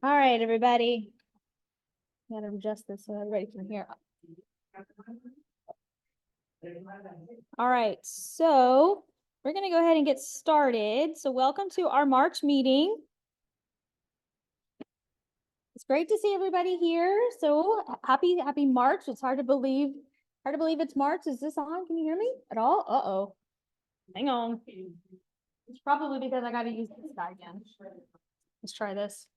All right, everybody. Gotta adjust this so everybody can hear. All right, so we're gonna go ahead and get started. So welcome to our March meeting. It's great to see everybody here. So happy March. It's hard to believe it's March. Is this on? Can you hear me at all? Uh-oh. Hang on. It's probably because I gotta use this guy again. Let's try this.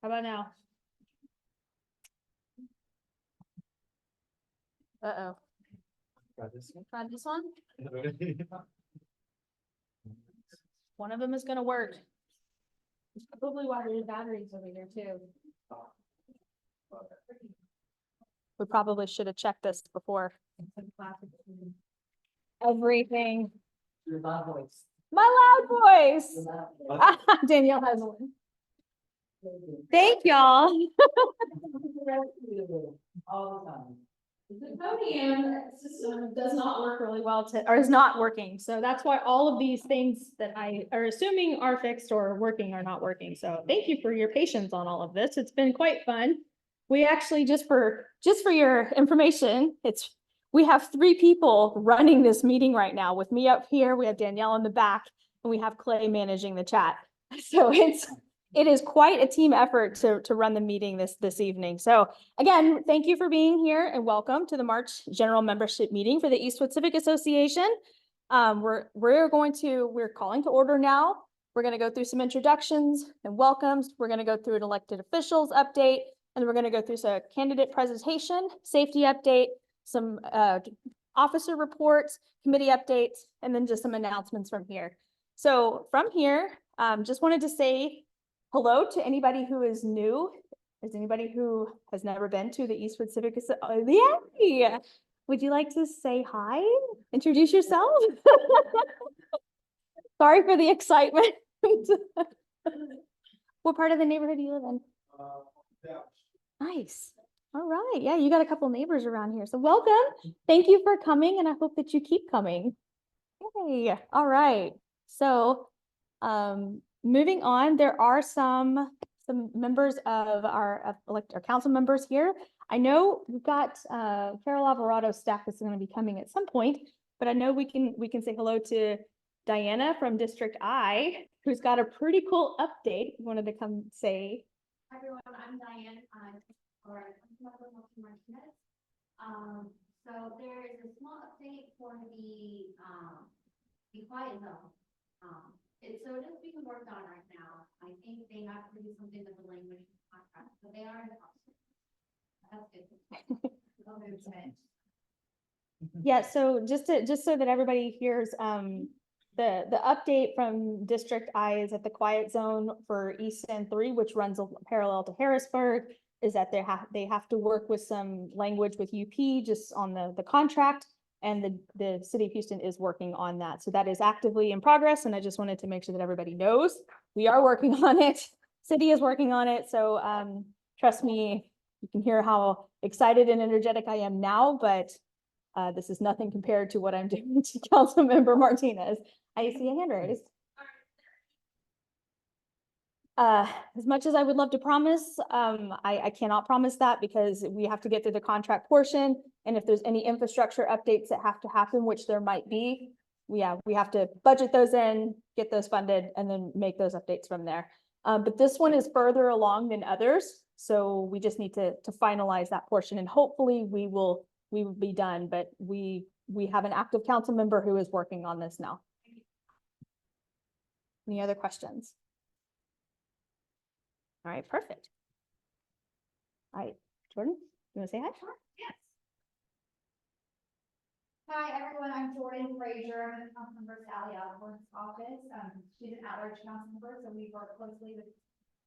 How about now? Uh-oh. Try this one. One of them is gonna work. It's probably why there's batteries over here too. We probably should have checked this before. Everything. Your loud voice. My loud voice. Danielle has one. Thank y'all. All the time. The podium system does not work really well or is not working. So that's why all of these things that I are assuming are fixed or working are not working. So thank you for your patience on all of this. It's been quite fun. We actually, just for your information, we have 3 people running this meeting right now. With me up here, we have Danielle in the back, and we have Clay managing the chat. So it is quite a team effort to run the meeting this evening. So again, thank you for being here and welcome to the March General Membership Meeting for the Eastwood Civic Association. We're calling to order now. We're going to go through some introductions and welcomes. We're going to go through an elected officials update, and then we're going to go through some candidate presentation, safety update, some officer reports, committee updates, and then just some announcements from here. So from here, just wanted to say hello to anybody who is new. Is anybody who has never been to the Eastwood Civic Association? Yay! Would you like to say hi? Introduce yourself? Sorry for the excitement. What part of the neighborhood do you live in? Nice. All right. Yeah, you got a couple neighbors around here. So welcome. Thank you for coming, and I hope that you keep coming. Hey, all right. So moving on, there are some members of our council members here. I know we've got Carol Alvarado's staff is going to be coming at some point, but I know we can say hello to Diana from District I, who's got a pretty cool update. Wanted to come say. Hi everyone, I'm Diane. So there is a small update for the quiet zone. It is being worked on right now. I think they have to do something with the language contract, but they are in the process. That's good. Yeah, so just so that everybody hears, the update from District I is that the quiet zone for East End 3, which runs parallel to Harrisburg, is that they have to work with some language with UP just on the contract, and the city of Houston is working on that. So that is actively in progress, and I just wanted to make sure that everybody knows we are working on it. City is working on it, so trust me, you can hear how excited and energetic I am now, but this is nothing compared to what I'm doing to Councilmember Martinez. I see a hand raised. As much as I would love to promise, I cannot promise that because we have to get through the contract portion. And if there's any infrastructure updates that have to happen, which there might be, we have to budget those in, get those funded, and then make those updates from there. But this one is further along than others. So we just need to finalize that portion, and hopefully we will be done. But we have an active council member who is working on this now. Any other questions? All right, perfect. All right, Jordan, you want to say hi? Sure. Yes. Hi everyone, I'm Jordan Frazier. I'm in Councilmember Sally Osborne's office. She's an at-large council member, so we work closely with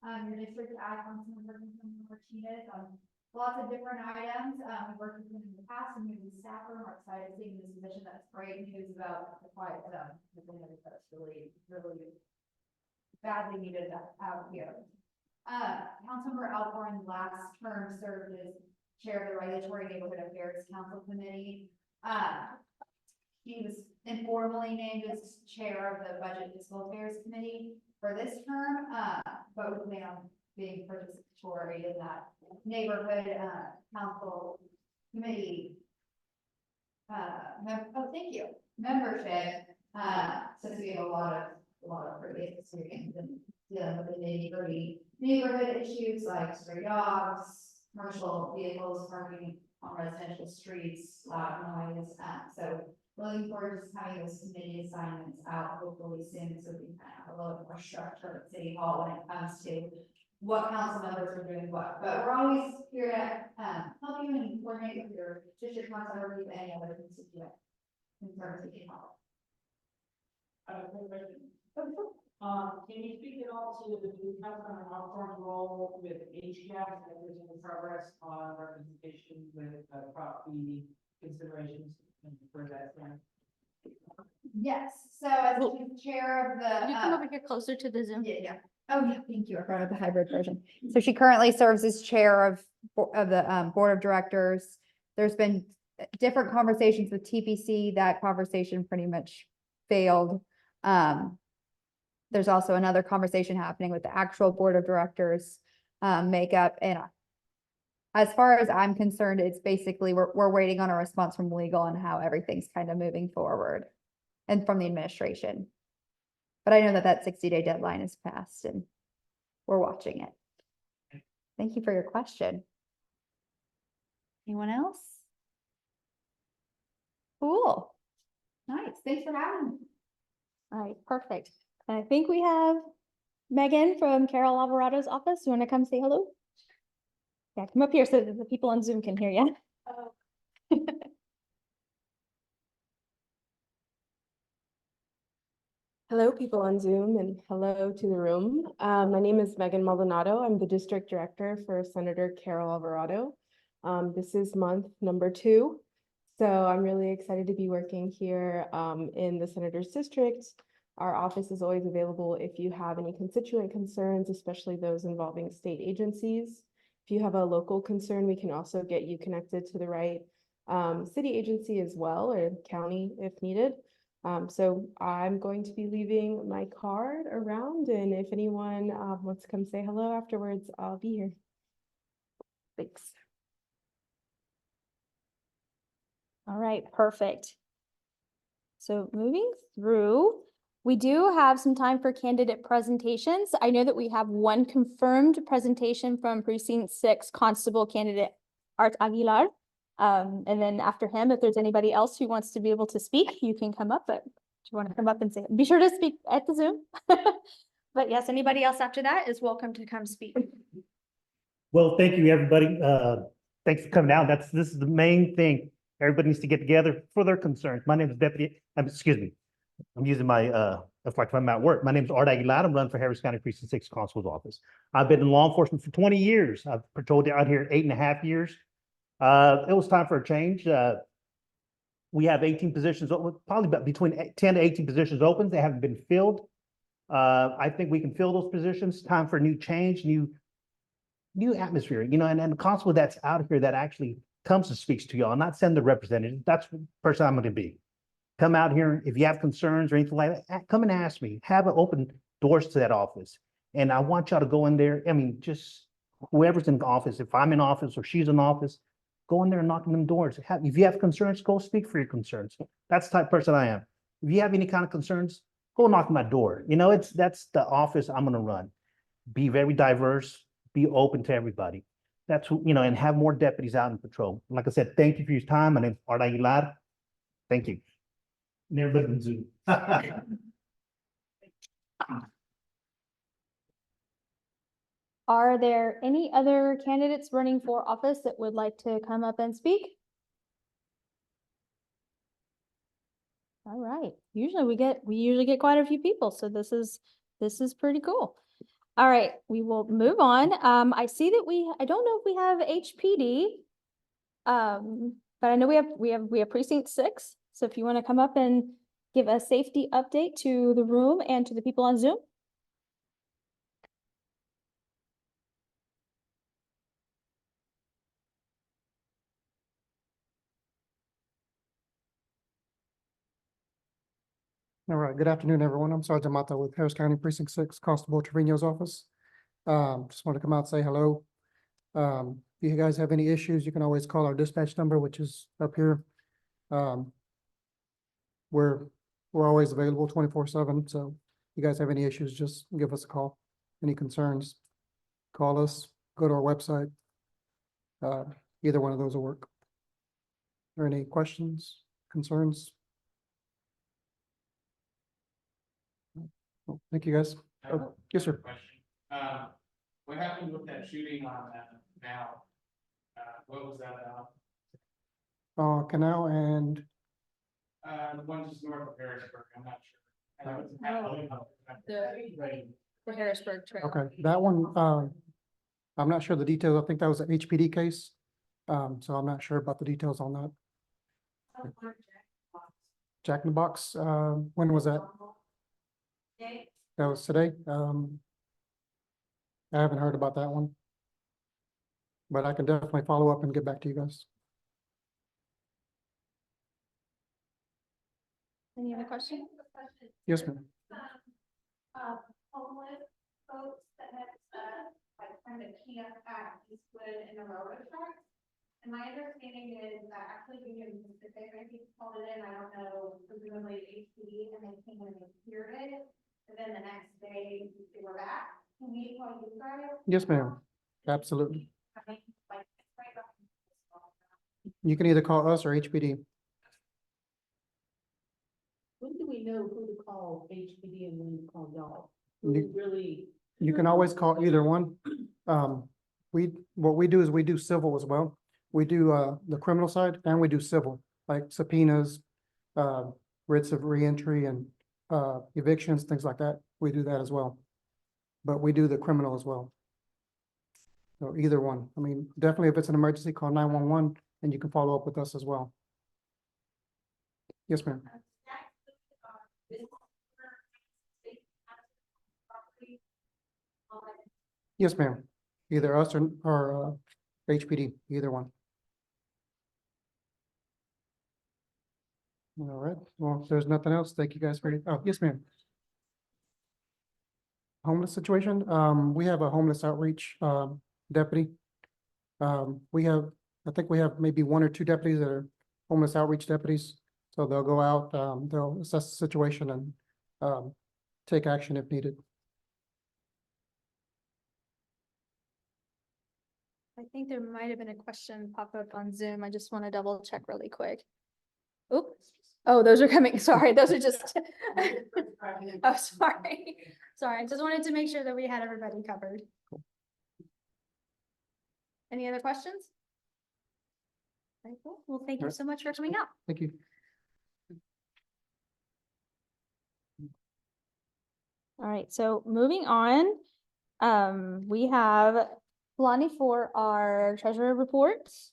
your district Councilmember Martinez on lots of different items. We've worked with them in the past, and we have staff room. We're excited to see this position. That's great news about the quiet zone. I think that's really, really badly needed out here. Councilmember Alcorn last term served as chair of the Regulatory Neighborhood Affairs Council Committee. He was informally named as chair of the Budget and Fiscal Affairs Committee for this term, but we plan on being participatory in that neighborhood, council committee. Thank you, membership, since we have a lot of previous experience in dealing with the nitty-gritty neighborhood issues like stray dogs, commercial vehicles parking on residential streets, loud noise, so looking forward to just having those committee assignments out hopefully soon, so we can have a little more structure at City Hall when it comes to what council members are doing what, but we're always here to, help you and coordinate with your district council or with any other constituent in terms of City Hall. Can you speak at all to the new council and Hawthorne's role with HCAP and if there's any progress on representation with property considerations for that thing? Yes, so as the chair of Can you come the, over here closer to the Zoom? yeah, oh, yeah, thank you, I brought up the hybrid version. So she currently serves as chair of the, board of directors. There's been different conversations with TPC, that conversation pretty much failed. There's also another conversation happening with the actual board of directors, makeup, and as far as I'm concerned, it's basically, we're waiting on a response from legal on how everything's kind of moving forward and from the administration. But I know that 60-day deadline is passed and we're watching it. Thank you for your question. Anyone else? Cool. Nice. Thanks for having me. All right, perfect. And I think we have Megan from Carol Alvarado's office. You want to come say hello? Yeah, come up here so that the people on Zoom can hear you. Hello, people on Zoom, and hello to the room. My name is Megan Maldonado. I'm the district director for Senator Carol Alvarado. This is month number 2. So I'm really excited to be working here in the senator's district. Our office is always available if you have any constituent concerns, especially those involving state agencies. If you have a local concern, we can also get you connected to the right city agency as well, or county if needed. So I'm going to be leaving my card around, and if anyone wants to come say hello afterwards, I'll be here. Thanks. All right, perfect. So moving through, we do have some time for candidate presentations. I know that we have one confirmed presentation from Precinct 6 Constable candidate Art Aguilar. And then after him, if there's anybody else who wants to be able to speak, you can come up, but do you want to come up and say, be sure to speak at the Zoom. But yes, anybody else after that is welcome to come speak. Well, thank you, everybody. Thanks for coming out. This is the main thing. Everybody needs to get together for their concerns. My name is excuse me. I'm using my, that's like I'm at work. My name is Art Aguilar. I'm running for Harris County Precinct 6 Constable's office. I've been in law enforcement for 20 years. I've patrolled out here 8.5 years. It was time for a change. We have 18 positions, probably about between 10 to 18 positions open. They haven't been filled. I think we can fill those positions. Time for a new change, new atmosphere, and the constable that's out here that actually comes and speaks to y'all, not send the representative. That's the person I'm going to be. Come out here. If you have concerns or anything like that, come and ask me. Have an open doors to that office. And I want y'all to go in there. I mean, just whoever's in office, if I'm in office or she's in office, go in there and knock on them doors. If you have concerns, go speak for your concerns. That's the type of person I am. If you have any kind of concerns, go knock on my door. That's the office I'm going to run. Be very diverse, be open to everybody. That's who, and have more deputies out in patrol. Like I said, thank you for your time. My name is Art Aguilar. Thank you. Never been in Zoom. Are there any other candidates running for office that would like to come up and speak? All right, usually we usually get quite a few people, so this is pretty cool. All right, we will move on. I see that I don't know if we have HPD. But I know we have Precinct 6. So if you want to come up and give a safety update to the room and to the people on Zoom. All right, good afternoon, everyone. I'm Sergeant Mata with Harris County Precinct 6, Constable Trevino's office. Just want to come out and say hello. If you guys have any issues, you can always call our dispatch number, which is up here. Um, we're always available 24/7, so if you guys have any issues, just give us a call. Any concerns, call us, go to our website. Either one of those will work. Are any questions, concerns? Well, thank you, guys. Oh, yes, sir. Question. What happened with that shooting on now? What was that about? Canal and The one just north of Harrisburg, I'm not sure. I know it's The Harrisburg Trail. okay, that one, I'm not sure the details. I think that was an HPD case. So I'm not sure about the details on that. Jack in the Box, when was that? That was today. I haven't heard about that one. But I can definitely follow up and get back to you guys. Any other questions? Yes, ma'am. Homeless folks that have, like, kind of camp at Eastwood and the railroad tracks. And my understanding is that actually Union Pacific, I think, called it in, I don't know, presumably HPD, and they came and they cleared it. And then the next day, they were back. Can we call you guys? Yes, ma'am. Absolutely. I mean, like, it's right behind. You can either call us or HPD. When do we know who to call HPD and when to call y'all? You- Really? You can always call either one. What we do is we do civil as well. We do, the criminal side and we do civil, like subpoenas, writs of reentry and, evictions, things like that. We do that as well. But we do the criminal as well. So either one. I mean, definitely if it's an emergency, call 911 and you can follow up with us as well. Yes, ma'am. Yes, ma'am. Either us or HPD, either one. All right, well, if there's nothing else, thank you guys for your, oh, yes, ma'am. Homeless situation, we have a homeless outreach, deputy. I think we have maybe one or two deputies that are homeless outreach deputies. So they'll go out, they'll assess the situation and, take action if needed. I think there might have been a question pop up on Zoom. I just want to double check really quick. Oop. Oh, those are coming. Sorry, those are just. Oh, sorry. Sorry, I just wanted to make sure that we had everybody covered. Any other questions? Very cool. Well, thank you Alright. so much for coming out. Thank you. All right, so moving on, we have Lonnie for our treasurer reports.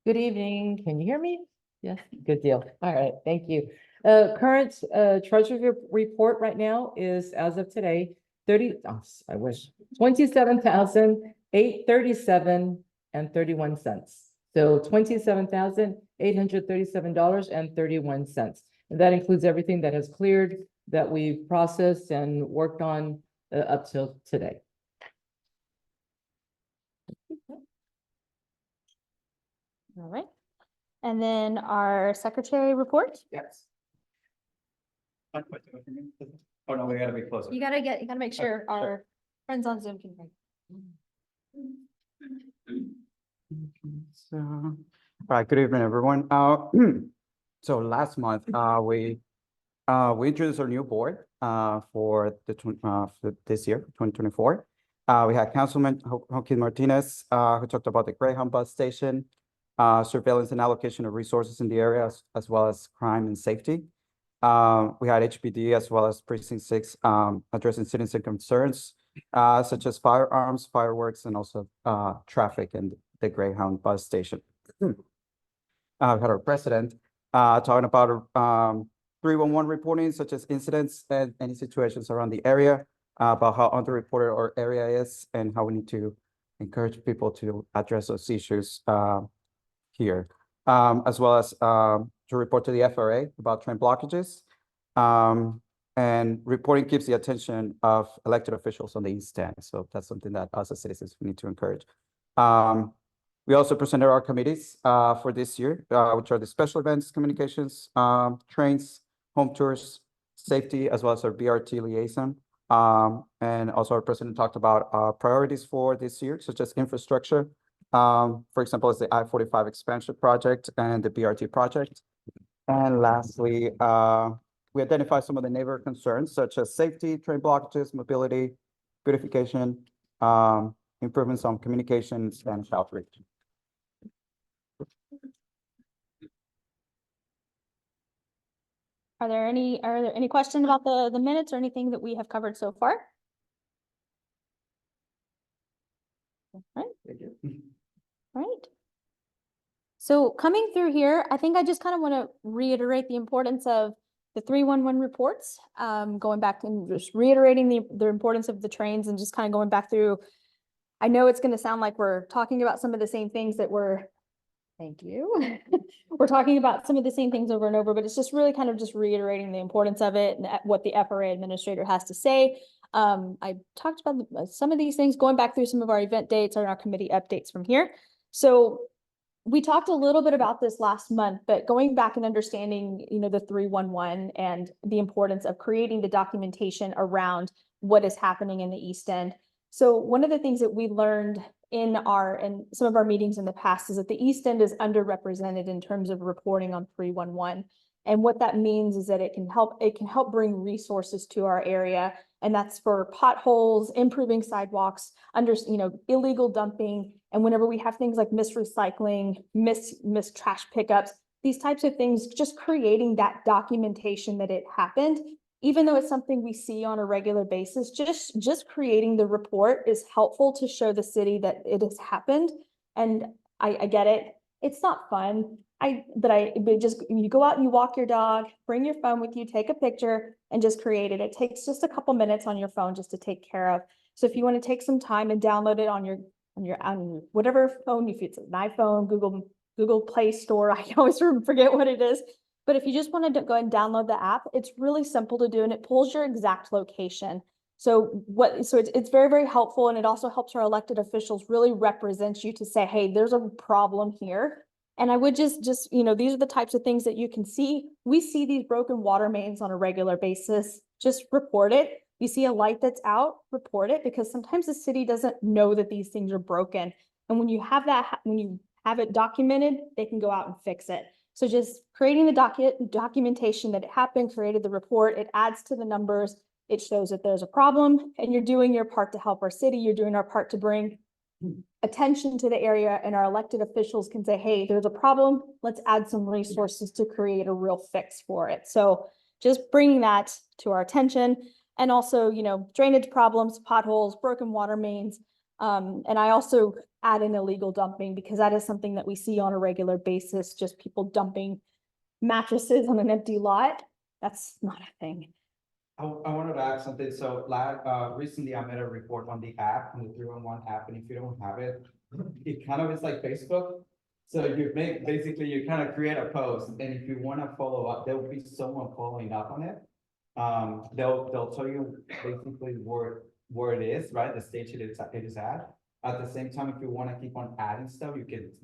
Good evening. Can you hear me? Yes, good deal. All right, thank you. Current treasury report right now is, as of today, 27,837.31. So $27,837.31. And that includes everything that has cleared, that we've processed and worked on up till today. All right. And then our secretary report. Yes. Oh, no, we gotta be closer. You gotta make sure our friends on Zoom can hear. So, all right, good evening, everyone. So last month, we introduced our new board, for this year, 2024. We had Councilman Joaquin Martinez, who talked about the Greyhound bus station, surveillance and allocation of resources in the area, as well as crime and safety. We had HPD as well as Precinct 6, addressing citizen concerns, such as firearms, fireworks, and also traffic and the Greyhound bus station. We had our president talking about 311 reporting, such as incidents and any situations around the area. about how underreported our area is and how we need to encourage people to address those issues here, as well as to report to the FRA about train blockages. And reporting keeps the attention of elected officials on the East End. So that's something that us as citizens we need to encourage. We also presented our committees for this year, which are the special events, communications, trains, home tours, safety, as well as our BRT liaison. And also our president talked about priorities for this year, such as infrastructure. For example, it's the I-45 expansion project and the BRT project. And lastly, we identify some of the neighbor concerns such as safety, train blockages, mobility, beautification, improvements on communication, and Spanish outreach. Are there any questions about the minutes or anything that we have covered so far? All right. All right. So coming through here, I think I just kind of want to reiterate the importance of the 311 reports, going back and just reiterating the importance of the trains and just kind of going back through. I know it's going to sound like we're talking about some of the same things that thank you. We're talking about some of the same things over and over, but it's just really kind of just reiterating the importance of it and what the FRA administrator has to say. I talked about some of these things, going back through some of our event dates and our committee updates from here. So we talked a little bit about this last month, but going back and understanding, the 311 and the importance of creating the documentation around what is happening in the East End. So one of the things that we learned in some of our meetings in the past is that the East End is underrepresented in terms of reporting on 311. And what that means is that it can help bring resources to our area. And that's for potholes, improving sidewalks, illegal dumping. And whenever we have things like misrecycling, miss trash pickups, these types of things, just creating that documentation that it happened, even though it's something we see on a regular basis, just creating the report is helpful to show the city that it has happened. And I get it. It's not fun. But just, you go out and you walk your dog, bring your phone with you, take a picture and just create it. It takes just a couple minutes on your phone just to take care of. So if you want to take some time and download it on whatever phone, if it's an iPhone, Google Play Store, I always forget what it is. But if you just want to go and download the app, it's really simple to do and it pulls your exact location. So it's very, very helpful. And it also helps our elected officials really represent you to say, hey, there's a problem here. And I would just, these are the types of things that you can see. We see these broken water mains on a regular basis. Just report it. You see a light that's out, report it, because sometimes the city doesn't know that these things are broken. And when you have it documented, they can go out and fix it. So just creating the documentation that it happened, created the report, it adds to the numbers. It shows that there's a problem and you're doing your part to help our city. You're doing our part to bring attention to the area, and our elected officials can say, hey, there's a problem. Let's add some resources to create a real fix for it. So just bringing that to our attention, and also, drainage problems, potholes, broken water mains. And I also add in illegal dumping, because that is something that we see on a regular basis, just people dumping mattresses on an empty lot. That's not a thing. I wanted to add something. So recently I made a report on the app, on the 311 app, and if you don't have it, it kind of is like Facebook. So you kind of create a post, and if you want to follow up, there will be someone following up on it. They'll tell you basically where it is, right? The stage it is at. At the same time, if you want to keep on adding stuff, you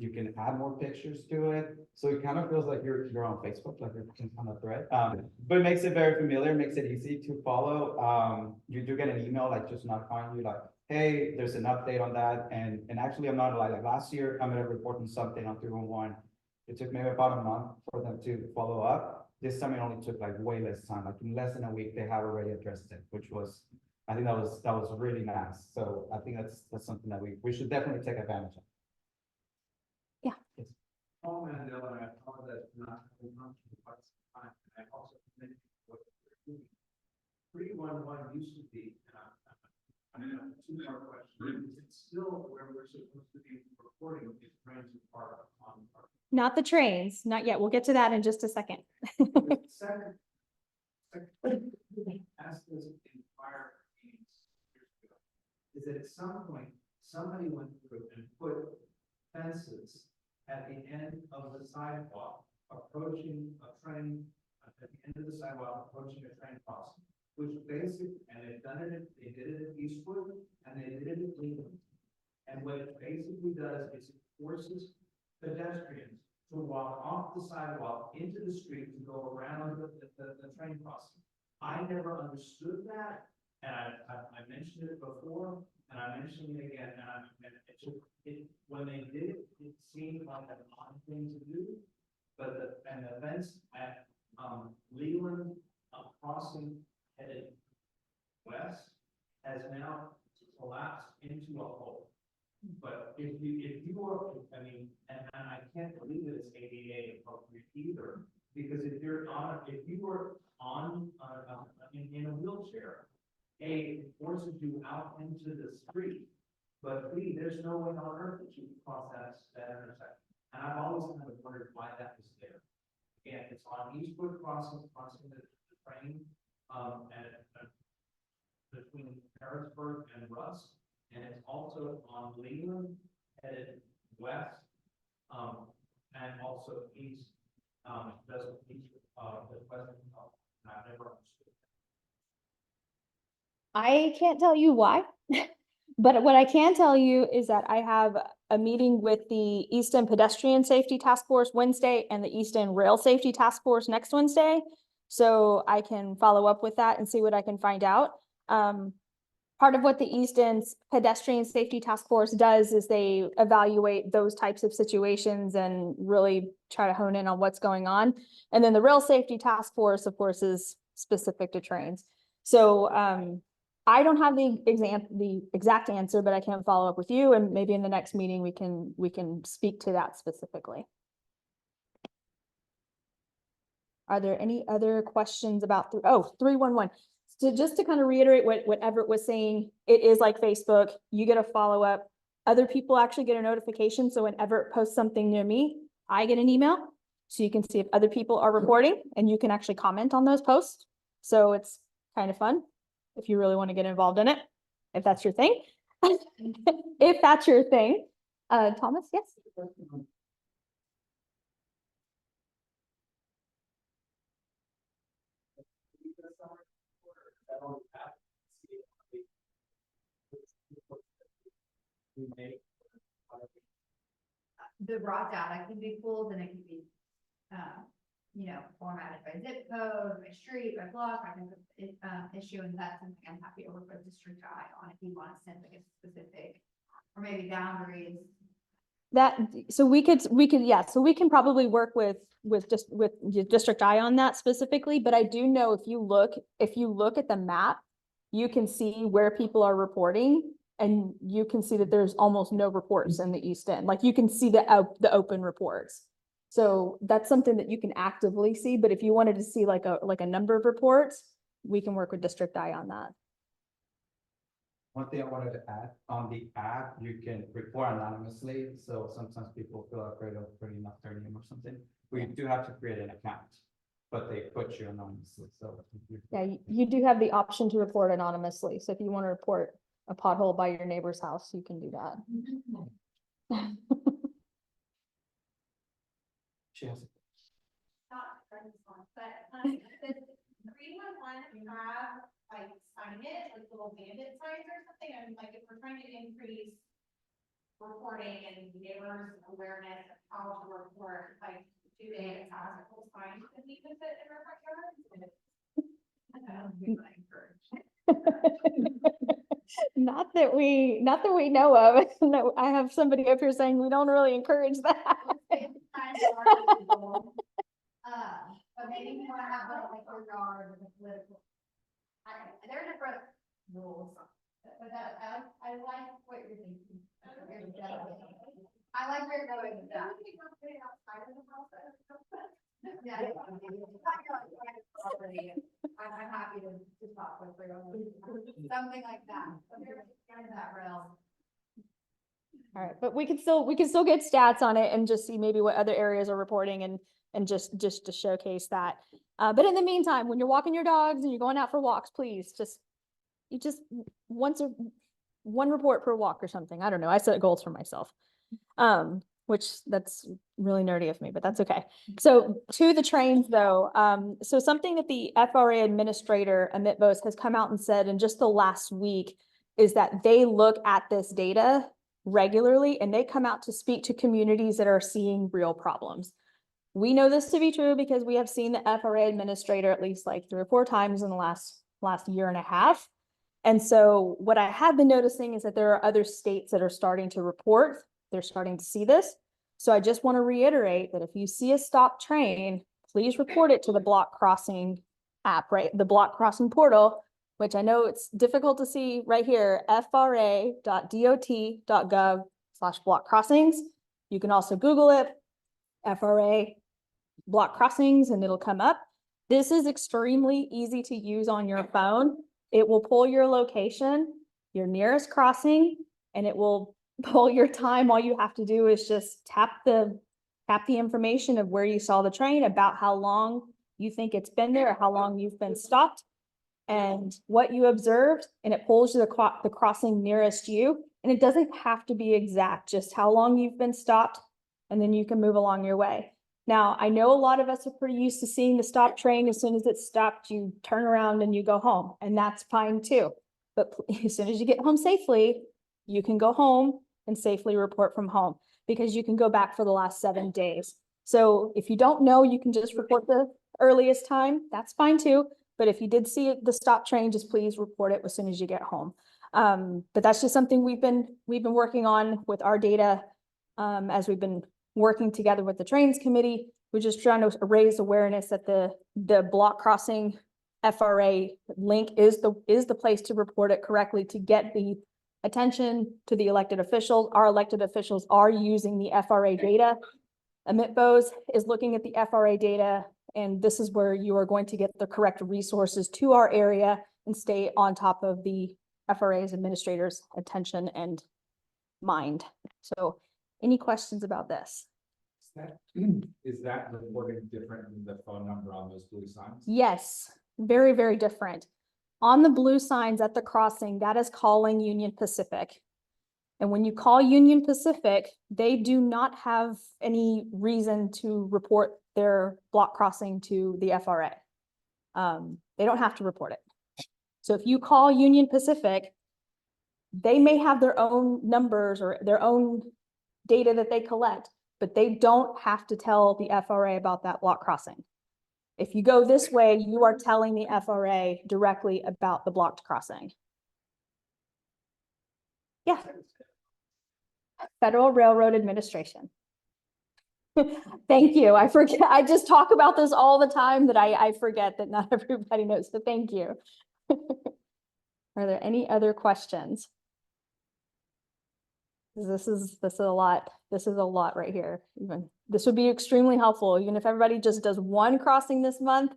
can add more pictures to it. So it kind of feels like you're on Facebook, like you're on a thread. But it makes it very familiar, makes it easy to follow. You do get an email like just notifying you like, hey, there's an update on that. And actually I'm not like last year I made a report on something on 311. It took maybe about a month for them to follow up. This time it only took like way less time, like in less than a week, they have already addressed it, which was, I think that was really nice. So I think that's something that we should definitely take advantage of. Yeah. Yes. Oh, and I apologize for not having much of time. I also mentioned what we're doing. 311 used to be, I have two more questions. It's still where we're supposed to be reporting these trains apart on our. Not the trains, not yet. We'll get to that in just a second. Second, as this fire needs is that at some point, somebody went through and put fences at the end of the sidewalk, approaching a train, at the end of the sidewalk, approaching a train crossing, which basically, and they've done it, they did it at Eastwood, and they did it at Leland. And what it basically does is it forces pedestrians to walk off the sidewalk into the street to go around the train crossing. I never understood that, and I mentioned it before, and I'm mentioning it again, when they did it, it seemed like an odd thing to do. But the fence at, Leland, crossing headed west has now collapsed into a hole. But if you are, I mean, and I can't believe that it's ADA appropriate either, because if you were on, in a wheelchair, A, it forces you out into the street, but B, there's no way on earth that you can cross that intersection. And I've always kind of wondered why that was there. Again, it's on Eastwood crossing the train, and between Harrisburg and Rusk. And it's also on Leland headed west, and also east, does east, the western, and I've never understood. I can't tell you why, but what I can tell you is that I have a meeting with the East End Pedestrian Safety Task Force Wednesday and the East End Rail Safety Task Force next Wednesday. So I can follow up with that and see what I can find out. Part of what the East End Pedestrian Safety Task Force does is they evaluate those types of situations and really try to hone in on what's going on. And then the Rail Safety Task Force, of course, is specific to trains. So I don't have the exact answer, but I can follow up with you, and maybe in the next meeting we can speak to that specifically. Are there any other questions about 311? So just to kind of reiterate what Everett was saying, it is like Facebook. You get a follow-up. Other people actually get a notification. So when Everett posts something near me, I get an email. So you can see if other people are reporting, and you can actually comment on those posts. So it's kind of fun if you really want to get involved in it, if that's your thing. If that's your thing. Thomas, yes? The raw data can be pulled and it can be, formatted by zip code, by street, by block, I can issue, and that's something I'm happy to work with District Eye on if you want to send like a specific, or maybe boundaries. So we can probably work with the District Eye on that specifically, but I do know if you look at the map, you can see where people are reporting, and you can see that there's almost no reports in the East End. Like you can see the open reports. So that's something that you can actively see, but if you wanted to see like a number of reports, we can work with District Eye on that. One thing I wanted to add, on the app, you can report anonymously, so sometimes people feel afraid of putting up their name or something. We do have to create an account, but they put you anonymously, so. Yeah, you do have the option to report anonymously. So if you want to report a pothole by your neighbor's house, you can do that. She has. Not for this one, but, the 311 have, like, signage, like little bandit signs or something, and like, if we're trying to increase reporting and neighbors' awareness of how to report, like, do they have physical signs that we can fit in our front yards? I don't think I encourage. Not that we know of. No, I have somebody up here saying we don't really encourage that. But maybe you wanna have like your yard with a political. There are different rules, but that, I like what you're thinking. I like where you're going with that. Yeah. I'm happy to talk with you. Something like that. In that realm. All right, but we can still get stats on it and just see maybe what other areas are reporting and just to showcase that. But in the meantime, when you're walking your dogs and you're going out for walks, please just once one report per walk or something. I don't know. I set goals for myself. Which that's really nerdy of me, but that's okay. So to the trains though, so something that the FRA administrator, Amit Bose, has come out and said in just the last week is that they look at this data regularly and they come out to speak to communities that are seeing real problems. We know this to be true because we have seen the FRA administrator at least like 3 or 4 times in the last year and a half. And so what I have been noticing is that there are other states that are starting to report. They're starting to see this. So I just want to reiterate that if you see a stopped train, please report it to the block crossing app, right? The block crossing portal, which I know it's difficult to see right here, fra.dot.gov/block crossings. You can also Google it, FRA block crossings, and it'll come up. This is extremely easy to use on your phone. It will pull your location, your nearest crossing, and it will pull your time. All you have to do is just tap the information of where you saw the train, about how long you think it's been there, or how long you've been stopped, and what you observed, and it pulls the crossing nearest you. And it doesn't have to be exact, just how long you've been stopped, and then you can move along your way. Now, I know a lot of us are pretty used to seeing the stop train. As soon as it's stopped, you turn around and you go home, and that's fine too. But as soon as you get home safely, you can go home and safely report from home, because you can go back for the last 7 days. So if you don't know, you can just report the earliest time. That's fine too. But if you did see the stop train, just please report it as soon as you get home. But that's just something we've been working on with our data as we've been working together with the trains committee. We're just trying to raise awareness that the block crossing FRA link is the place to report it correctly, to get the attention to the elected officials. Our elected officials are using the FRA data. Amit Bose is looking at the FRA data, and this is where you are going to get the correct resources to our area and stay on top of the FRA's administrators' attention and mind. So any questions about this? Is that reporting different than the phone number on those blue signs? Yes, very, very different. On the blue signs at the crossing, that is calling Union Pacific. And when you call Union Pacific, they do not have any reason to report their block crossing to the FRA. They don't have to report it. So if you call Union Pacific, they may have their own numbers or their own data that they collect, but they don't have to tell the FRA about that block crossing. If you go this way, you are telling the FRA directly about the blocked crossing. Yeah. Federal Railroad Administration. Thank you. I forget. I just talk about this all the time that I forget that not everybody knows. So thank you. Are there any other questions? This is a lot. This is a lot right here. Even this would be extremely helpful. Even if everybody just does one crossing this month,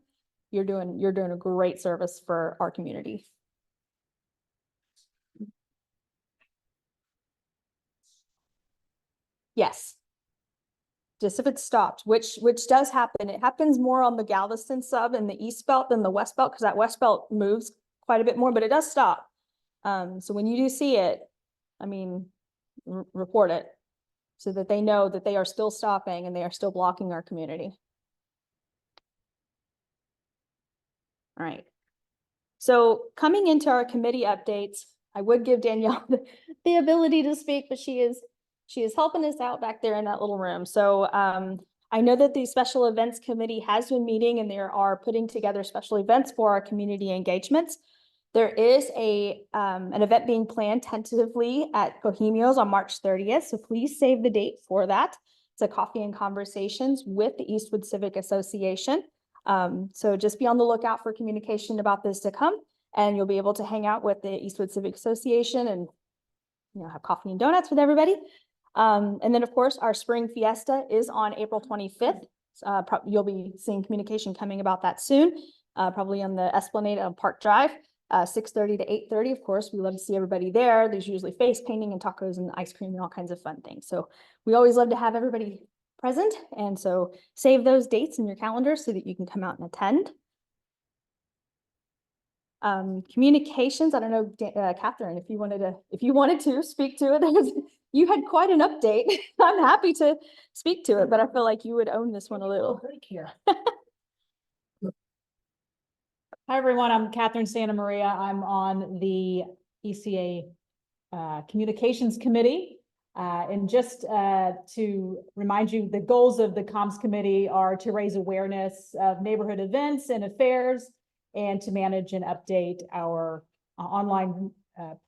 you're doing a great service for our community. Yes. Just if it's stopped, which does happen. It happens more on the Galveston sub and the East Belt than the West Belt, because that West Belt moves quite a bit more, but it does stop. So when you do see it, I mean, report it so that they know that they are still stopping and they are still blocking our community. All right. So coming into our committee updates, I would give Danielle the ability to speak, but she is helping us out back there in that little room. So I know that the special events committee has been meeting and they are putting together special events for our community engagements. There is an event being planned tentatively at Bohemios on March 30th. So please save the date for that. It's a coffee and conversations with the Eastwood Civic Association. So just be on the lookout for communication about this to come, and you'll be able to hang out with the Eastwood Civic Association and have coffee and donuts with everybody. And then of course our spring fiesta is on April 25th. You'll be seeing communication coming about that soon, probably on the Esplanade on Park Drive, 6:30 to 8:30. Of course, we love to see everybody there. There's usually face painting and tacos and ice cream and all kinds of fun things. So we always love to have everybody present. And so save those dates in your calendar so that you can come out and attend. Communications, I don't know, Catherine, if you wanted to speak to it, you had quite an update. I'm happy to speak to it, but I feel like you would own this one a little. Hi, everyone. I'm Catherine Santa Maria. I'm on the ECA Communications Committee. And just to remind you, the goals of the Comms Committee are to raise awareness of neighborhood events and affairs and to manage and update our online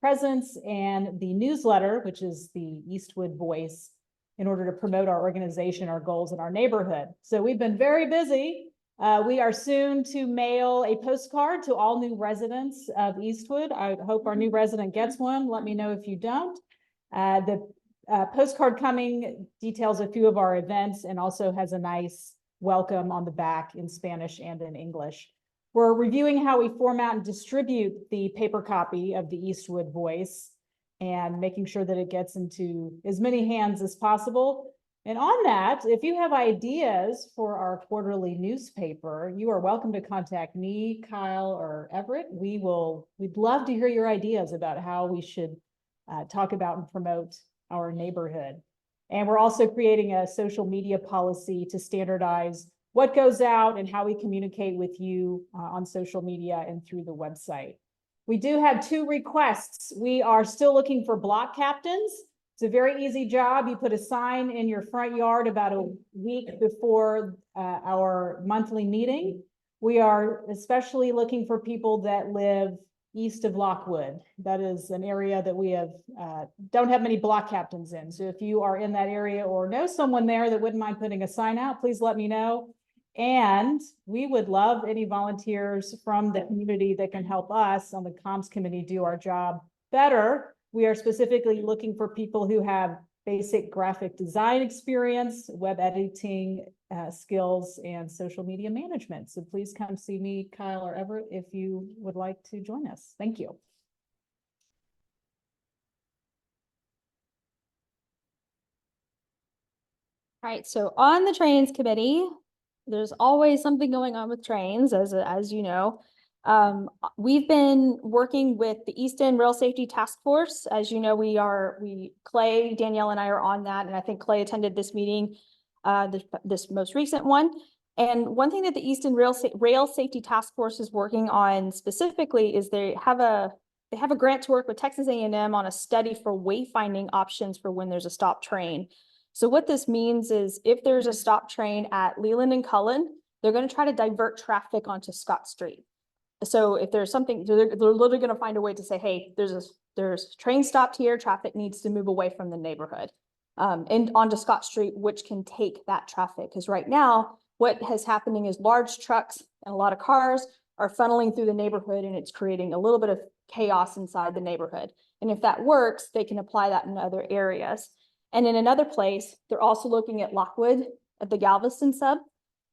presence and the newsletter, which is the Eastwood Voice, in order to promote our organization, our goals, and our neighborhood. So we've been very busy. We are soon to mail a postcard to all new residents of Eastwood. I hope our new resident gets one. Let me know if you don't. The postcard coming details a few of our events and also has a nice welcome on the back in Spanish and in English. We're reviewing how we format and distribute the paper copy of the Eastwood Voice and making sure that it gets into as many hands as possible. And on that, if you have ideas for our quarterly newspaper, you are welcome to contact me, Kyle, or Everett. We'd love to hear your ideas about how we should talk about and promote our neighborhood. And we're also creating a social media policy to standardize what goes out and how we communicate with you on social media and through the website. We do have 2 requests. We are still looking for block captains. It's a very easy job. You put a sign in your front yard about a week before our monthly meeting. We are especially looking for people that live east of Lockwood. That is an area that we don't have many block captains in. So if you are in that area or know someone there that wouldn't mind putting a sign out, please let me know. And we would love any volunteers from the community that can help us on the comms committee do our job better. We are specifically looking for people who have basic graphic design experience, web editing skills, and social media management. So please come see me, Kyle, or Everett, if you would like to join us. Thank you. All right, so on the trains committee, there's always something going on with trains, as you know. We've been working with the East End Rail Safety Task Force. As you know, Clay, Danielle, and I are on that, and I think Clay attended this meeting, this most recent one. And one thing that the East End Rail Safety Task Force is working on specifically is they have a grant to work with Texas A&M on a study for wayfinding options for when there's a stop train. So what this means is if there's a stop train at Leland and Cullen, they're going to try to divert traffic onto Scott Street. So if there's something, they're literally going to find a way to say, hey, there's train stopped here, traffic needs to move away from the neighborhood and onto Scott Street, which can take that traffic. Because right now, what is happening is large trucks and a lot of cars are funneling through the neighborhood, and it's creating a little bit of chaos inside the neighborhood. And if that works, they can apply that in other areas. And in another place, they're also looking at Lockwood at the Galveston sub.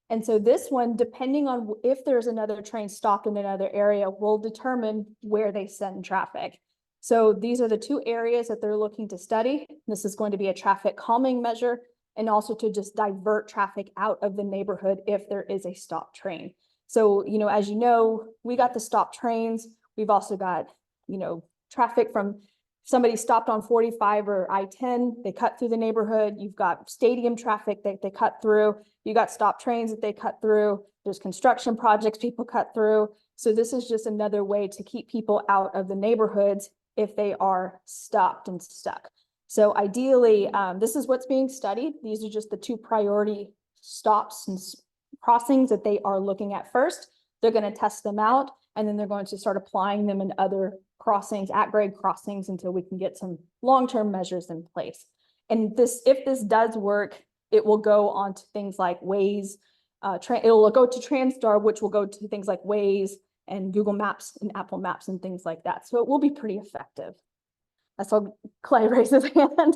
And so this one, depending on if there's another train stopped in another area, will determine where they send traffic. So these are the 2 areas that they're looking to study. This is going to be a traffic calming measure and also to just divert traffic out of the neighborhood if there is a stop train. So, as you know, we got the stop trains. We've also got, traffic from somebody stopped on 45 or I-10, they cut through the neighborhood. You've got stadium traffic that they cut through. You got stop trains that they cut through. There's construction projects people cut through. So this is just another way to keep people out of the neighborhoods if they are stopped and stuck. So ideally, this is what's being studied. These are just the 2 priority stops and crossings that they are looking at first. They're going to test them out, and then they're going to start applying them in other crossings, at-grade crossings, until we can get some long-term measures in place. And if this does work, it will go on to things like Waze. It'll go to Transtar, which will go to things like Waze and Google Maps and Apple Maps and things like that. So it will be pretty effective. I saw Clay raise his hand.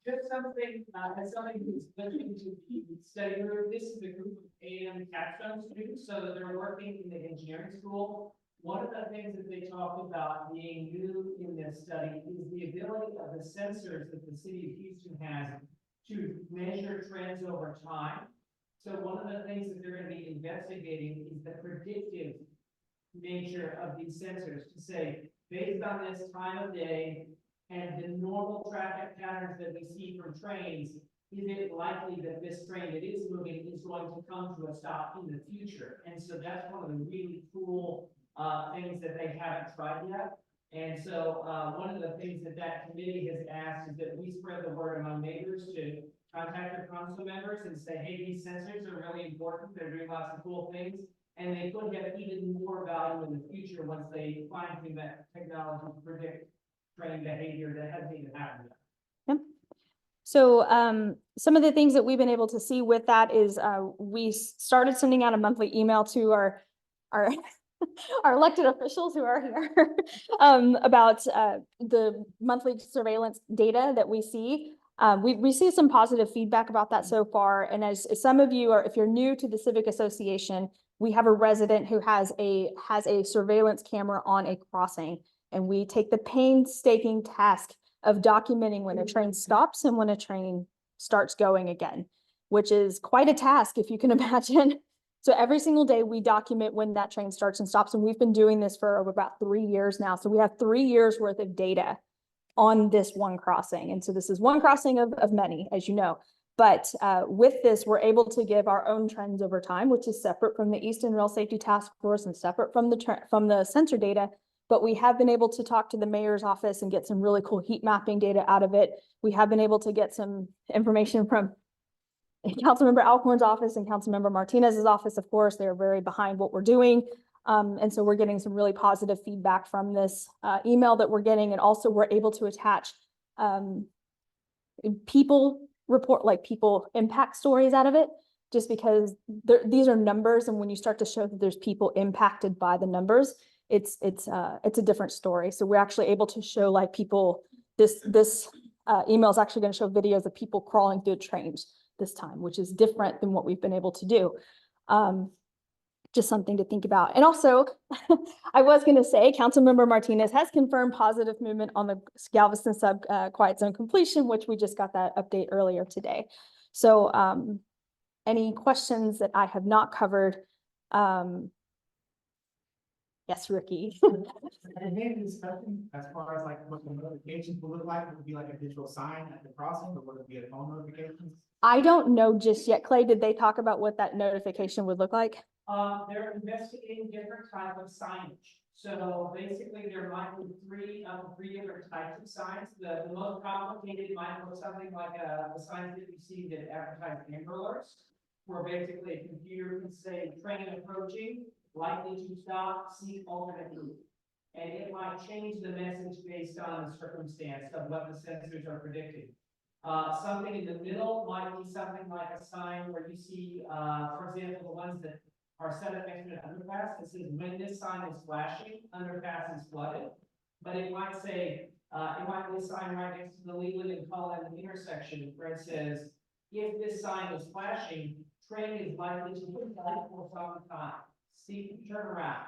Just something, as somebody who's listening to the study group, this is a group of A&M capstone students, so that they're working in the engineering school. One of the things that they talked about being new in this study is the ability of the sensors that the city of Houston has to measure trends over time. So one of the things that they're going to be investigating is the predictive nature of these sensors to say, based on this time of day and the normal traffic patterns that we see from trains, is it likely that this train that is moving is going to come to a stop in the future? And so that's one of the really cool things that they haven't tried yet. And so one of the things that that committee has asked is that we spread the word among neighbors to contact their council members and say, hey, these sensors are really important. They're doing lots of cool things. And they could have even more value in the future once they fine tune that technology to predict train behavior that hasn't even happened yet. So some of the things that we've been able to see with that is we started sending out a monthly email to our our elected officials who are here about the monthly surveillance data that we see. We received some positive feedback about that so far. And as some of you are, if you're new to the Civic Association, we have a resident who has a surveillance camera on a crossing. And we take the painstaking task of documenting when a train stops and when a train starts going again, which is quite a task, if you can imagine. So every single day we document when that train starts and stops, and we've been doing this for over about 3 years now. So we have 3 years worth of data on this one crossing. And so this is one crossing of many, as you know. But with this, we're able to give our own trends over time, which is separate from the Easton Rail Safety Task Force and separate from the sensor data. But we have been able to talk to the mayor's office and get some really cool heat mapping data out of it. We have been able to get some information from Councilmember Alcorn's office and Councilmember Martinez's office. Of course, they're very behind what we're doing. And so we're getting some really positive feedback from this email that we're getting. And also we're able to attach people impact stories out of it, just because these are numbers. And when you start to show that there's people impacted by the numbers, it's a different story. So we're actually able to show like people, this email is actually going to show videos of people crawling through trains this time, which is different than what we've been able to do. Just something to think about. And also, I was going to say, Councilmember Martinez has confirmed positive movement on the Galveston sub quiet zone completion, which we just got that update earlier today. So any questions that I have not covered? Yes, Ricky. Any discussion as far as like what the notifications will look like? Would it be like a digital sign at the crossing, or would it be a phone notification? I don't know just yet. Clay, did they talk about what that notification would look like? They're investigating different types of signage. So basically there might be three different types of signs. The most complicated might look something like the signs that you see that advertise Amber Alerts, where basically a computer can say train approaching, likely to stop, seek alternate route. And it might change the message based on the circumstance of what the sensors are predicting. Something in the middle might be something like a sign where you see, for example, the ones that are set up next to an underpass that says when this sign is flashing, underpass is flooded. But it might say, it might be a sign right next to the Leland and Cullen intersection where it says, if this sign is flashing, train is likely to move for some time. See, turn around.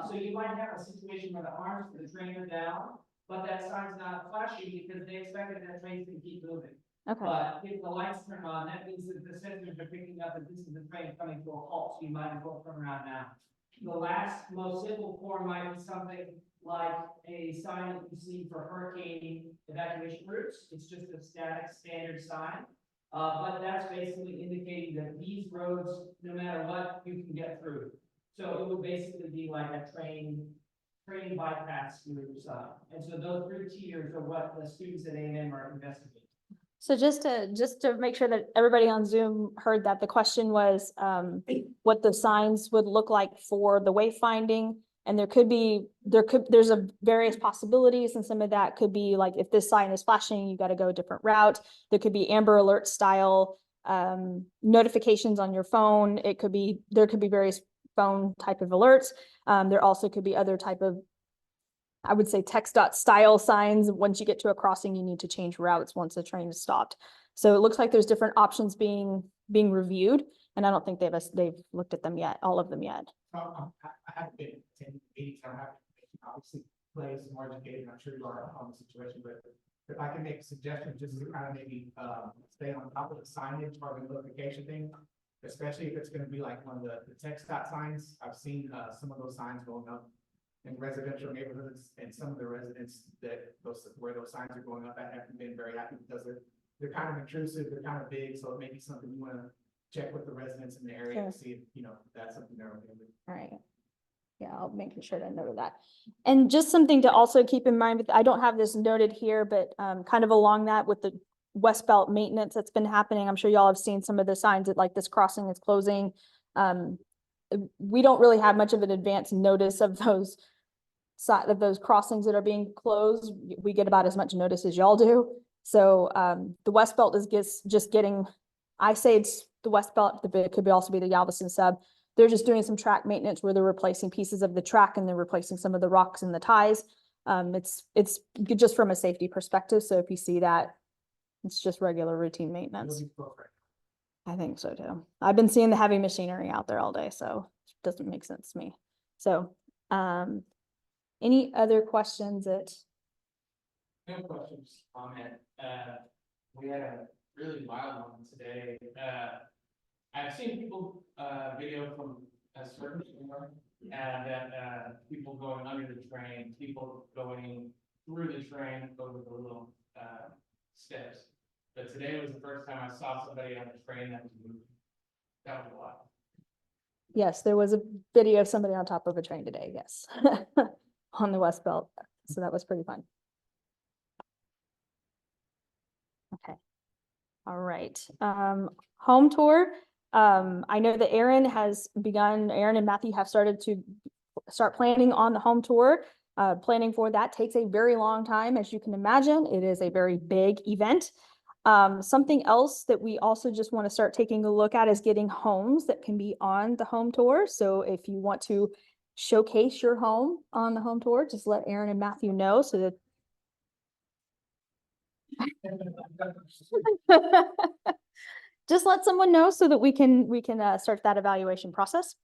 So you might have a situation where the arms for the train are down, but that sign's not flashing because they expected that train's to keep moving. Okay. But if the lights turn on, that means that the sensors are picking up that this is the train coming to a halt, so you might as well turn around now. The last, most simple form might be something like a sign that you see for hurricane evacuation routes. It's just a static standard sign. But that's basically indicating that these roads, no matter what, you can get through. So it would basically be like a train bypass route sign. And so those 3 tiers are what the students at A&M are investigating. So just to make sure that everybody on Zoom heard that, the question was what the signs would look like for the wayfinding. And there's various possibilities, and some of that could be like, if this sign is flashing, you got to go a different route. There could be Amber Alert style notifications on your phone. There could be various phone type of alerts. There also could be other type of, I would say, text style signs. Once you get to a crossing, you need to change routes once the train is stopped. So it looks like there's different options being reviewed, and I don't think they've looked at them yet, all of them yet. I have been attending meetings, I have obviously played more educated, I'm sure you are on the situation, but if I can make a suggestion, just to kind of maybe stay on top of the signage or the notification thing. especially if it's gonna be like one of the text dot signs. I've seen, some of those signs going up in residential neighborhoods, and some of the residents where those signs are going up, I haven't been very happy because they're kind of intrusive, they're kind of big, so it may be something you wanna check with the residents in the area Sure. to see if, that's something they're okay with. All right. Yeah, I'll make sure to note that. And just something to also keep in mind, I don't have this noted here, but kind of along that with the West Belt maintenance that's been happening. I'm sure y'all have seen some of the signs that like this crossing is closing. We don't really have much of an advance notice of those crossings that are being closed. We get about as much notice as y'all do. So the West Belt is just getting, I say it's the West Belt, but it could also be the Galveston sub. They're just doing some track maintenance where they're replacing pieces of the track and they're replacing some of the rocks and the ties. It's good just from a safety perspective. So if you see that, it's just regular routine maintenance. It'll be perfect. I think so too. I've been seeing the heavy machinery out there all day, so it doesn't make sense to me. So, any other questions that, No questions, comment. We had a really wild one today. I've seen people, video from a certain somewhere, and then, people going under the train, people going through the train over the little, steps. But today was the first time I saw somebody on a train that was moving. That was a lot. yes, there was a video of somebody on top of a train today, yes. On the West Belt, so that was pretty fun. Okay. All right, home tour. I know that Aaron and Matthew have started to start planning on the home tour. Planning for that takes a very long time, as you can imagine. It is a very big event. Something else that we also just want to start taking a look at is getting homes that can be on the home tour. So if you want to showcase your home on the home tour, just let Aaron and Matthew know so that just let someone know so that we can start that evaluation process.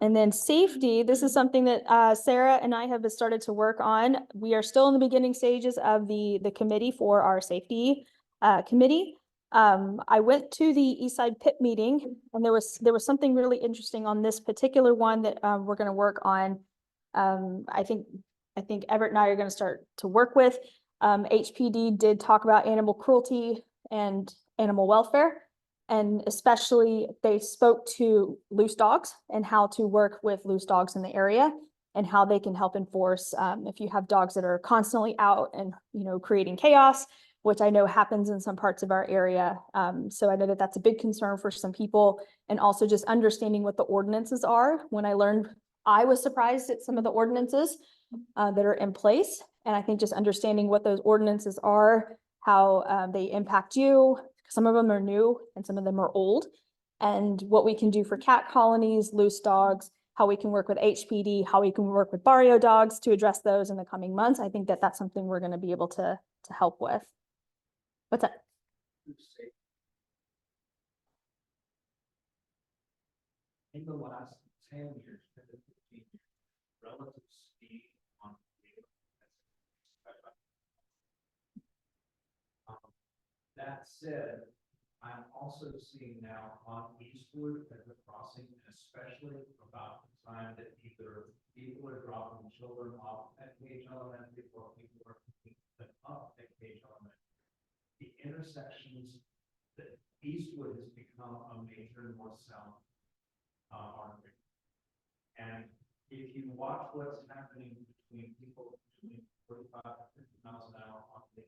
And then safety, this is something that Sarah and I have started to work on. We are still in the beginning stages of the committee for our safety committee. I went to the Eastside Pit meeting, and there was something really interesting on this particular one that we're going to work on. I think Everett and I are going to start to work with. HPD did talk about animal cruelty and animal welfare. And especially they spoke to loose dogs and how to work with loose dogs in the area and how they can help enforce if you have dogs that are constantly out and, creating chaos, which I know happens in some parts of our area. So I know that that's a big concern for some people, and also just understanding what the ordinances are. When I learned, I was surprised at some of the ordinances that are in place. And I think just understanding what those ordinances are, how they impact you. Some of them are new and some of them are old, and what we can do for cat colonies, loose dogs, how we can work with HPD, how we can work with barrio dogs to address those in the coming months. I think that that's something we're going to be able to help with. What's that? In the last 10 years, relative speed on that said, I'm also seeing now on Eastwood at the crossing, especially about the time that either people are dropping children off at Cage Elementary or people are picking them up at Cage Elementary. The intersections that Eastwood has become a major north-south artery. And if you watch what's happening between people between 45 and 50 miles an hour on the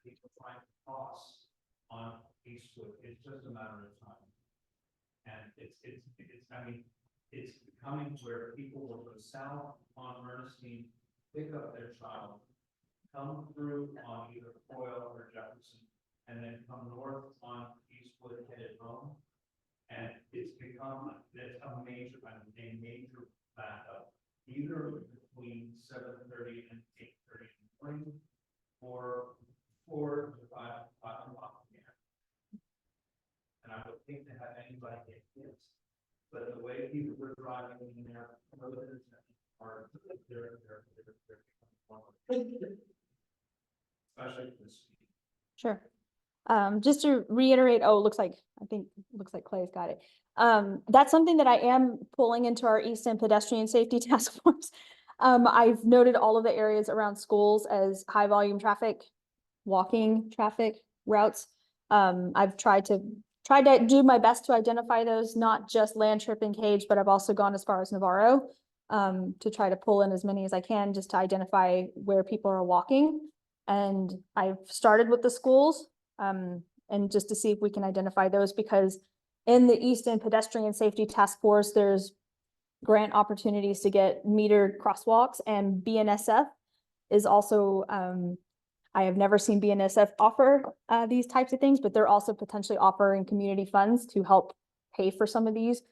people trying to cross on Eastwood, it's just a matter of time. And it's becoming where people will go south on Ernestine, pick up their child, come through on either Coyle or Jefferson, and then come north on Eastwood headed home. And it's become a major backup, either between 7:30 and 8:30 in the morning, or 4 to 5 o'clock in the afternoon. And I would think to have anybody get hit, but the way people are driving in their roads are they're especially for the speed. Sure. Just to reiterate, oh, looks like Clay's got it. That's something that I am pulling into our East End Pedestrian Safety Task Force. I've noted all of the areas around schools as high volume traffic, walking traffic routes. I've tried to do my best to identify those, not just Landtrip and Cage, but I've also gone as far as Navarro to try to pull in as many as I can just to identify where people are walking. And I've started with the schools and just to see if we can identify those, because in the East End Pedestrian Safety Task Force, there's grant opportunities to get metered crosswalks, and BNSF is also, I have never seen BNSF offer these types of things, but they're also potentially offering community funds to help pay for some of these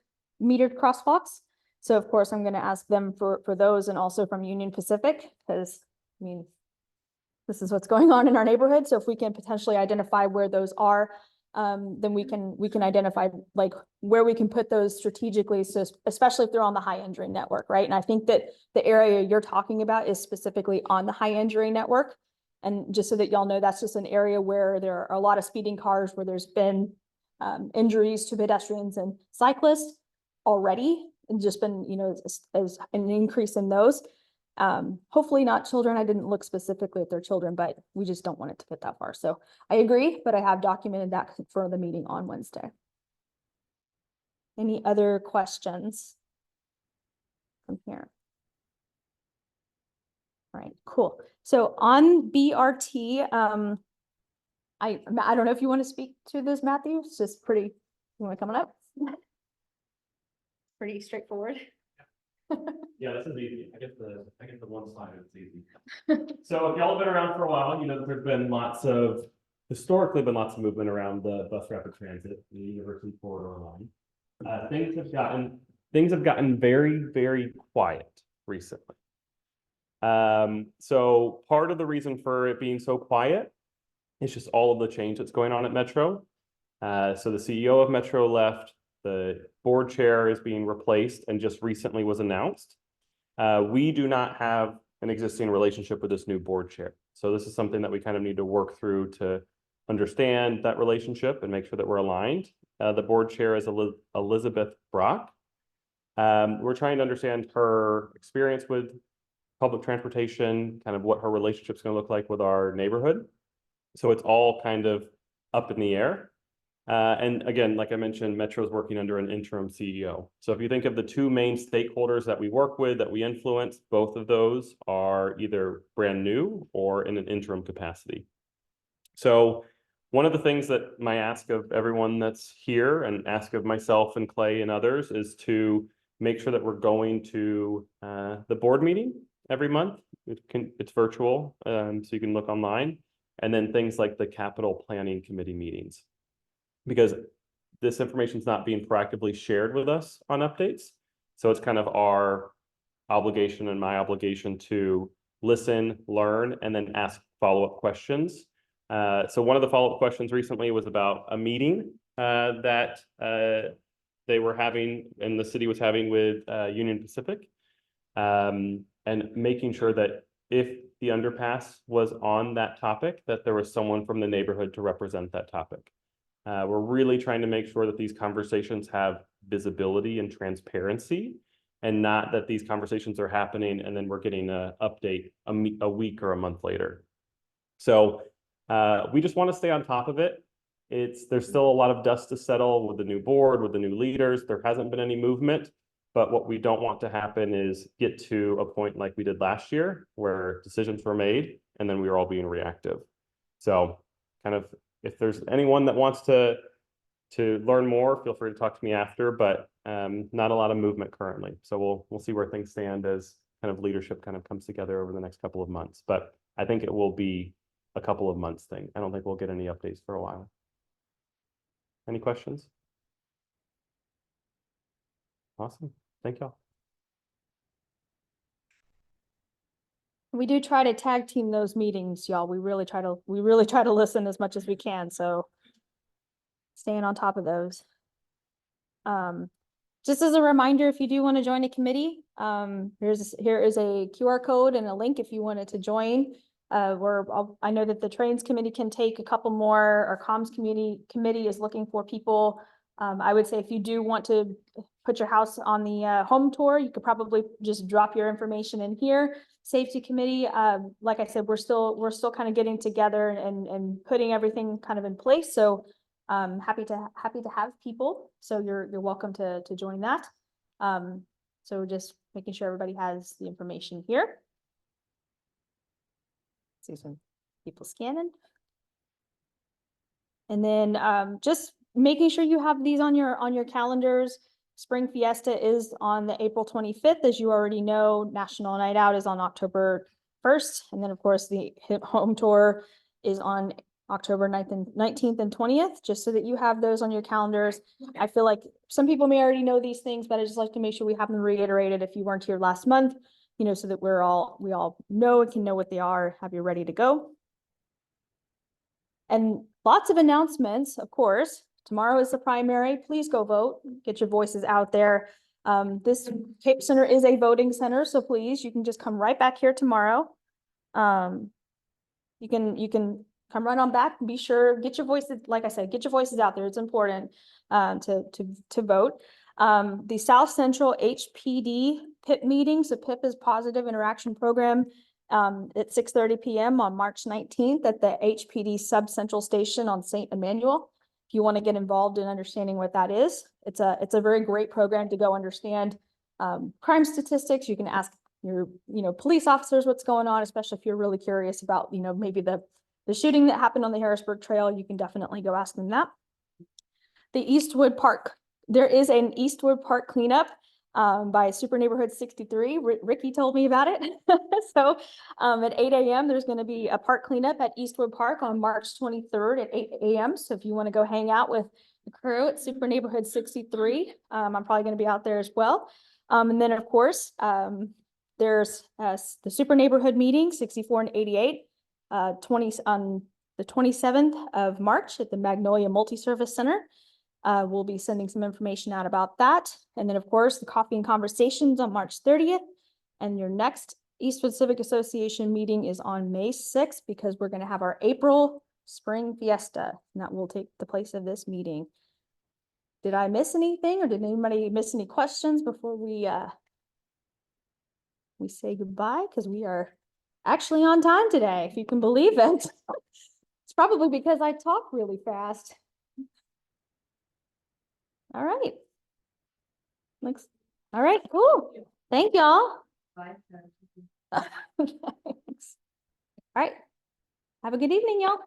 metered crosswalks. So of course, I'm going to ask them for those, and also from Union Pacific, because I mean, this is what's going on in our neighborhood. So if we can potentially identify where those are, then we can identify like where we can put those strategically. So especially if they're on the high injury network, right? And I think that the area you're talking about is specifically on the high injury network. And just so that y'all know, that's just an area where there are a lot of speeding cars, where there's been injuries to pedestrians and cyclists already, and just been, you know, as an increase in those. Hopefully not children. I didn't look specifically at their children, but we just don't want it to get that far. So I agree, but I have documented that for the meeting on Wednesday. Any other questions from here? All right, cool. So on BRT, I don't know if you want to speak to this, Matthew. It's just pretty, you want to come on up? Pretty straightforward. Yeah, this is easy. I get the one slide, it's easy. So if y'all have been around for a while, you know that there's been historically been lots of movement around the bus rapid transit, the University Corridor line. Things have gotten very, very quiet recently. So part of the reason for it being so quiet is just all of the change that's going on at Metro. So the CEO of Metro left. The board chair is being replaced and just recently was announced. We do not have an existing relationship with this new board chair. So this is something that we kind of need to work through to understand that relationship and make sure that we're aligned. The board chair is Elizabeth Brock. We're trying to understand her experience with public transportation, kind of what her relationship's going to look like with our neighborhood. So it's all kind of up in the air. And again, like I mentioned, Metro is working under an interim CEO. So if you think of the two main stakeholders that we work with, that we influence, both of those are either brand new or in an interim capacity. So one of the things that my ask of everyone that's here, and ask of myself and Clay and others, is to make sure that we're going to the board meeting every month. It's virtual, so you can look online. And then things like the capital planning committee meetings, because this information is not being proactively shared with us on updates. So it's kind of our obligation and my obligation to listen, learn, and then ask follow-up questions. So one of the follow-up questions recently was about a meeting that they were having and the city was having with Union Pacific, and making sure that if the underpass was on that topic, that there was someone from the neighborhood to represent that topic. We're really trying to make sure that these conversations have visibility and transparency, and not that these conversations are happening and then we're getting an update a week or a month later. So we just want to stay on top of it. There's still a lot of dust to settle with the new board, with the new leaders. There hasn't been any movement, but what we don't want to happen is get to a point like we did last year, where decisions were made and then we were all being reactive. So kind of, if there's anyone that wants to learn more, feel free to talk to me after, but not a lot of movement currently. So we'll see where things stand as kind of leadership kind of comes together over the next couple of months. But I think it will be a couple of months thing. I don't think we'll get any updates for a while. Any questions? Awesome. Thank y'all. We do try to tag team those meetings, y'all. We really try to listen as much as we can. So staying on top of those. Just as a reminder, if you do want to join a committee, here is a QR code and a link if you wanted to join. I know that the trains committee can take a couple more, our comms committee is looking for people. I would say if you do want to put your house on the home tour, you could probably just drop your information in here. Safety committee, like I said, we're still kind of getting together and putting everything kind of in place. So happy to have people. So you're welcome to join that. So just making sure everybody has the information here. See some people scanning. And then just making sure you have these on your calendars. Spring Fiesta is on the April 25th. As you already know, National Night Out is on October 1st. And then of course the home tour is on October 19th and 20th, just so that you have those on your calendars. I feel like some people may already know these things, but I just like to make sure we have them reiterated if you weren't here last month, you know, so that we all know and can know what they are, have you ready to go. And lots of announcements, of course. Tomorrow is the primary. Please go vote, get your voices out there. This Cape Center is a voting center, so please, you can just come right back here tomorrow. You can come right on back and be sure, get your voices, like I said, get your voices out there. It's important to vote. The South Central HPD PIP meeting, so PIP is Positive Interaction Program, at 6:30 p.m. on March 19th at the HPD Sub Central Station on St. Emmanuel. If you want to get involved in understanding what that is, it's a very great program to go understand crime statistics. You can ask your police officers what's going on, especially if you're really curious about maybe the shooting that happened on the Harrisburg Trail. You can definitely go ask them that. The Eastwood Park. There is an Eastwood Park cleanup by Super Neighborhood 63. Ricky told me about it. So at 8 a.m. there's going to be a park cleanup at Eastwood Park on March 23rd at 8 a.m. So if you want to go hang out with the crew at Super Neighborhood 63, I'm probably going to be out there as well. And then of course, there's the Super Neighborhood meeting 64 and 88 on the 27th of March at the Magnolia Multi-Service Center. We'll be sending some information out about that. And then of course, the Coffee and Conversations on March 30th. And your next Eastwood Civic Association meeting is on May 6th, because we're going to have our April Spring Fiesta, and that will take the place of this meeting. Did I miss anything, or did anybody miss any questions before we say goodbye? Because we are actually on time today, if you can believe it. It's probably because I talk really fast. All right. All right, cool. Thank y'all. Thanks. All right. Have a good evening, y'all.